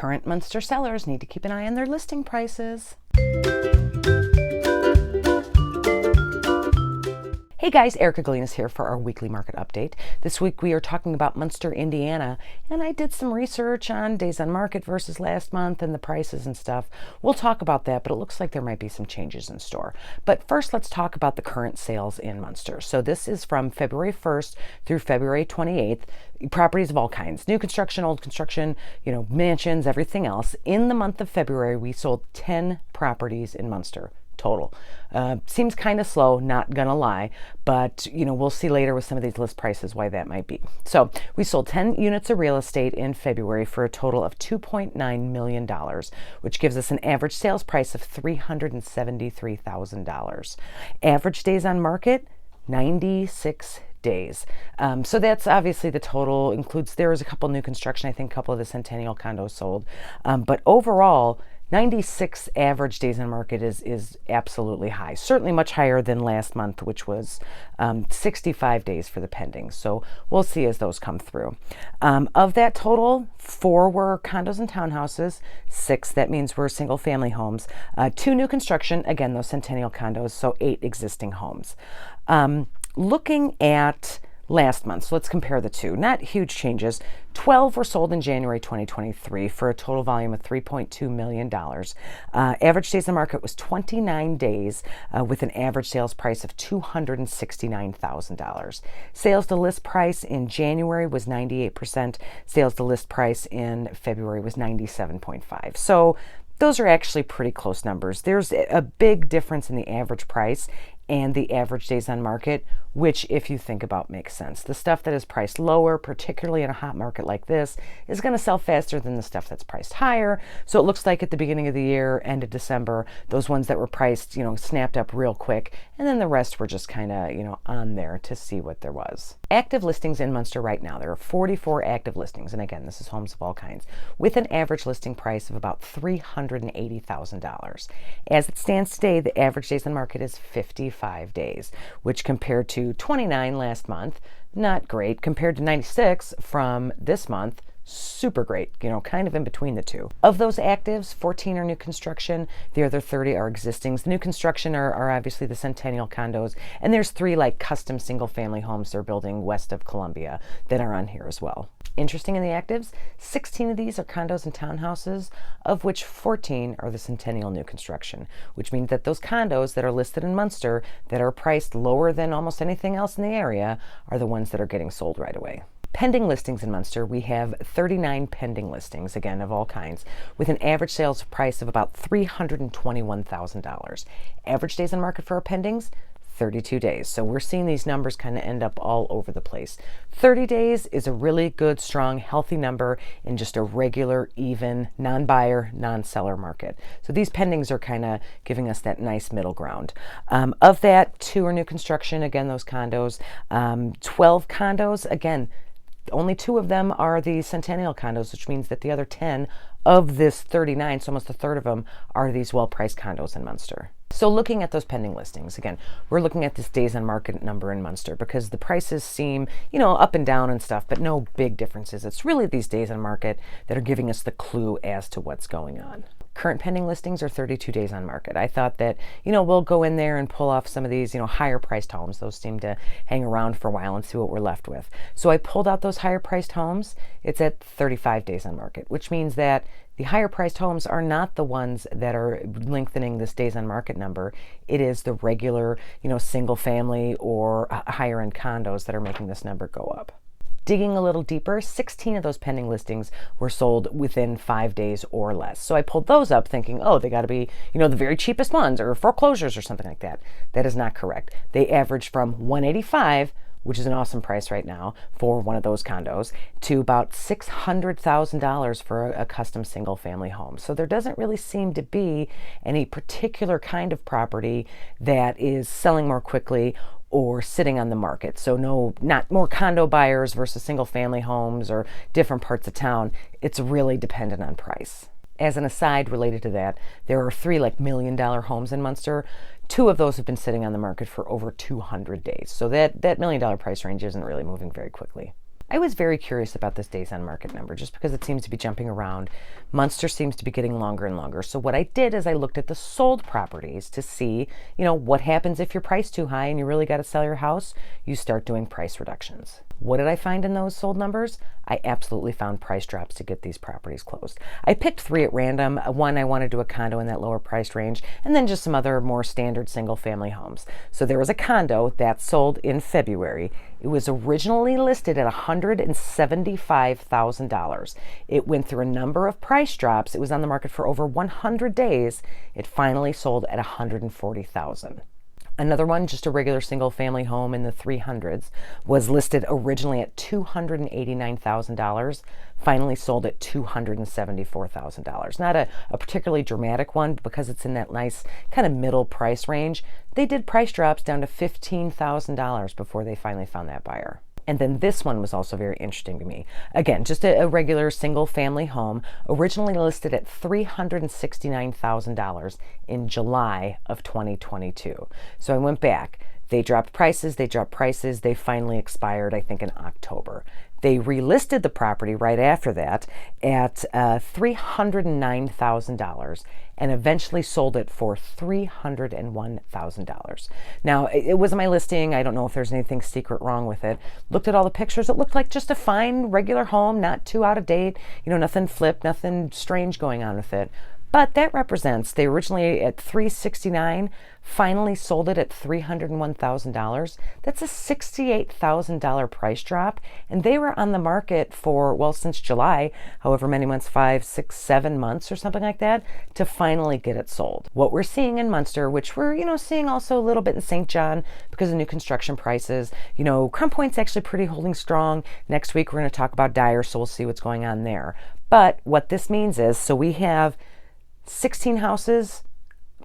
Current Munster sellers need to keep an eye on their listing prices. Hey guys, Erica Galinas here for our weekly market update. This week we are talking about Munster, Indiana, and I did some research on days on market versus last month and the prices and stuff. We'll talk about that, but it looks like there might be some changes in store. But first, let's talk about the current sales in Munster. So this is from February 1st through February 28th. Properties of all kinds, new construction, old construction, mansions, everything else. In the month of February, we sold 10 properties in Munster. Total. Seems kind of slow, not gonna lie, but we'll see later with some of these list prices why that might be. So we sold 10 units of real estate in February for a total of $2.9 million, which gives us an average sales price of $373,000. Average days on market, 96 days. So that's obviously the total. There was a couple new construction, I think a couple of the Centennial condos sold, but overall 96 average days on market is absolutely high. Certainly much higher than last month, which was 65 days for the pendings. So we'll see as those come through. Of that total, 4 were condos and townhouses, 6, that means were single family homes, 2 new construction, again, those Centennial condos, so 8 existing homes. Looking at last month, so let's compare the two. Not huge changes. 12 were sold in January 2023 for a total volume of $3.2 million. Average days on market was 29 days with an average sales price of $269,000. Sales to list price in January was 98%. Sales to list price in February was 97.5%. So those are actually pretty close numbers. There's a big difference in the average price and the average days on market, which, if you think about, makes sense. The stuff that is priced lower, particularly in a hot market like this, is going to sell faster than the stuff that's priced higher. So it looks like at the beginning of the year, end of December, those ones that were priced, snapped up real quick, and then the rest were just kind of, on there to see what there was. Active listings in Munster right now. There are 44 active listings, and again, this is homes of all kinds, with an average listing price of about $380,000. As it stands today, the average days on market is 55 days, which compared to 29 last month, not great. Compared to 96 from this month, super great, kind of in between the two. Of those actives, 14 are new construction, the other 30 are existings. The new construction are obviously the Centennial condos, and there's 3 custom single family homes they're building west of Columbia that are on here as well. Interesting in the actives, 16 of these are condos and townhouses, of which 14 are the Centennial new construction, which means that those condos that are listed in Munster that are priced lower than almost anything else in the area are the ones that are getting sold right away. Pending listings in Munster, we have 39 pending listings, again, of all kinds, with an average sales price of about $321,000. Average days on market for our pendings, 32 days. So we're seeing these numbers kind of end up all over the place. 30 days is a really good, strong, healthy number in just a regular, even, non-buyer, non-seller market. So these pendings are kind of giving us that nice middle ground. Of that, 2 are new construction, again, those condos. 12 condos, again, only 2 of them are the Centennial condos, which means that the other 10 of this 39, so almost a third of them, are these well-priced condos in Munster. So looking at those pending listings, again, we're looking at this days on market number in Munster because the prices seem, up and down and stuff, but no big differences. It's really these days on market that are giving us the clue as to what's going on. Current pending listings are 32 days on market. I thought that, we'll go in there and pull off some of these, higher priced homes. Those seem to hang around for a while and see what we're left with. So I pulled out those higher priced homes. It's at 35 days on market, which means that the higher priced homes are not the ones that are lengthening this days on market number. It is the regular, single family or higher end condos that are making this number go up. Digging a little deeper, 16 of those pending listings were sold within 5 days or less. So I pulled those up thinking, oh, they got to be, the very cheapest ones or foreclosures or something like that. That is not correct. They average from $185, which is an awesome price right now for one of those condos, to about $600,000 for a custom single family home. So there doesn't really seem to be any particular kind of property that is selling more quickly or sitting on the market. So not more condo buyers versus single family homes or different parts of town. It's really dependent on price. As an aside related to that, there are 3 $1-million homes in Munster. 2 of those have been sitting on the market for over 200 days. So that $1 million price range isn't really moving very quickly. I was very curious about this days on market number just because it seems to be jumping around. Munster seems to be getting longer and longer. So what I did is I looked at the sold properties to see, what happens if you're priced too high and you really got to sell your house. You start doing price reductions. What did I find in those sold numbers? I absolutely found price drops to get these properties closed. I picked 3 at random. One, I wanted to do a condo in that lower price range, and then just some other more standard single family homes. So there was a condo that sold in February. It was originally listed at $175,000. It went through a number of price drops. It was on the market for over 100 days. It finally sold at $140,000. Another one, just a regular single family home in the 300s, was listed originally at $289,000, finally sold at $274,000. Not a particularly dramatic one, but because it's in that nice kind of middle price range, they did price drops down to $15,000 before they finally found that buyer. And then this one was also very interesting to me. Again, just a regular single family home, originally listed at $369,000 in July of 2022. So I went back. They dropped prices, they finally expired, I think, in October. They relisted the property right after that at $309,000 and eventually sold it for $301,000. Now, it wasn't my listing. I don't know if there's anything secret wrong with it. Looked at all the pictures. It looked like just a fine, regular home, not too out of date. Nothing flipped, nothing strange going on with it. But that represents, they originally at $369,000, finally sold it at $301,000. That's a $68,000 price drop. And they were on the market for, since July, however many months, 5, 6, 7 months or something like that, to finally get it sold. What we're seeing in Munster, which we're, seeing also a little bit in St. John because of new construction prices, Crown Point's actually pretty holding strong. Next week, we're going to talk about Dyer, so we'll see what's going on there. But what this means is, so we have 16 houses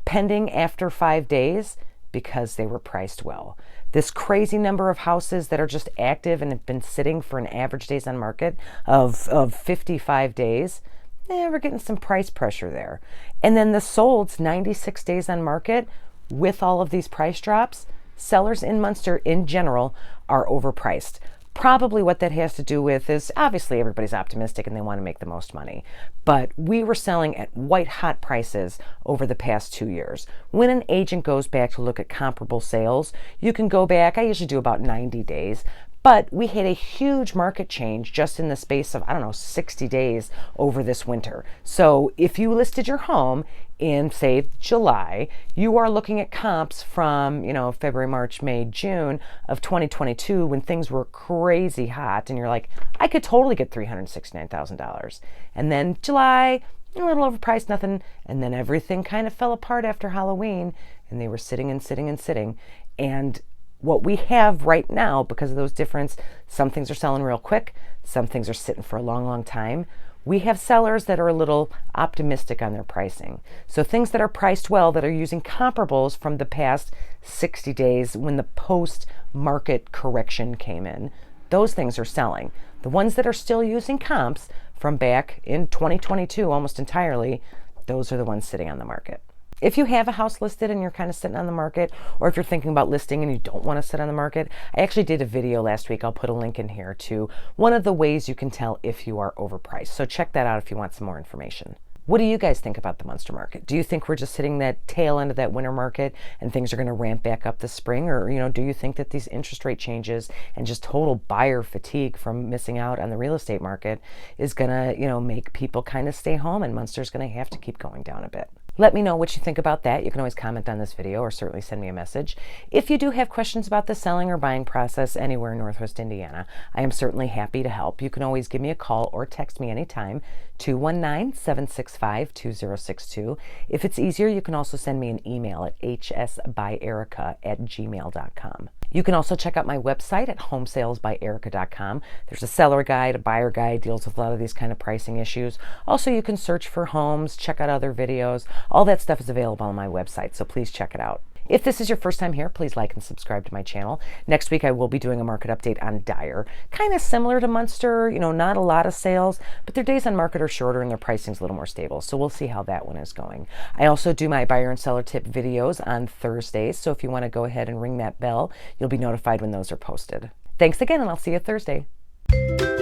pending after 5 days because they were priced well. This crazy number of houses that are just active and have been sitting for an average days on market of 55 days, we're getting some price pressure there. And then the sold's 96 days on market with all of these price drops. Sellers in Munster in general are overpriced. Probably what that has to do with is obviously everybody's optimistic and they want to make the most money. But we were selling at white hot prices over the past 2 years. When an agent goes back to look at comparable sales, you can go back, I usually do about 90 days, but we had a huge market change just in the space of, 60 days over this winter. So if you listed your home in, say, July, you are looking at comps from, February, March, May, June of 2022 when things were crazy hot and you're like, I could totally get $369,000. And then July, a little overpriced, nothing. And then everything kind of fell apart after Halloween and they were sitting and sitting and sitting. And what we have right now, because of those difference, some things are selling real quick, some things are sitting for a long, long time. We have sellers that are a little optimistic on their pricing. So things that are priced well, that are using comparables from the past 60 days when the post-market correction came in, those things are selling. The ones that are still using comps from back in 2022 almost entirely, those are the ones sitting on the market. If you have a house listed and you're kind of sitting on the market, or if you're thinking about listing and you don't want to sit on the market, I actually did a video last week. I'll put a link in here to one of the ways you can tell if you are overpriced. So check that out if you want some more information. What do you guys think about the Munster market? Do you think we're just hitting that tail end of that winter market and things are going to ramp back up this spring? Or, do you think that these interest rate changes and just total buyer fatigue from missing out on the real estate market is going to, make people kind of stay home and Munster's going to have to keep going down a bit? Let me know what you think about that. You can always comment on this video or certainly send me a message. If you do have questions about the selling or buying process anywhere in Northwest Indiana, I am certainly happy to help. You can always give me a call or text me anytime, 219-765-2062. If it's easier, you can also send me an email at hsbyerica@gmail.com. You can also check out my website at homesalesbyerica.com. There's a seller guide, a buyer guide, deals with a lot of these kind of pricing issues. Also, you can search for homes, check out other videos. All that stuff is available on my website, so please check it out. If this is your first time here, please like and subscribe to my channel. Next week, I will be doing a market update on Dyer. Kind of similar to Munster, not a lot of sales, but their days on market are shorter and their pricing's a little more stable. So we'll see how that one is going. I also do my buyer and seller tip videos on Thursdays. So if you want to go ahead and ring that bell, you'll be notified when those are posted. Thanks again, and I'll see you Thursday. you.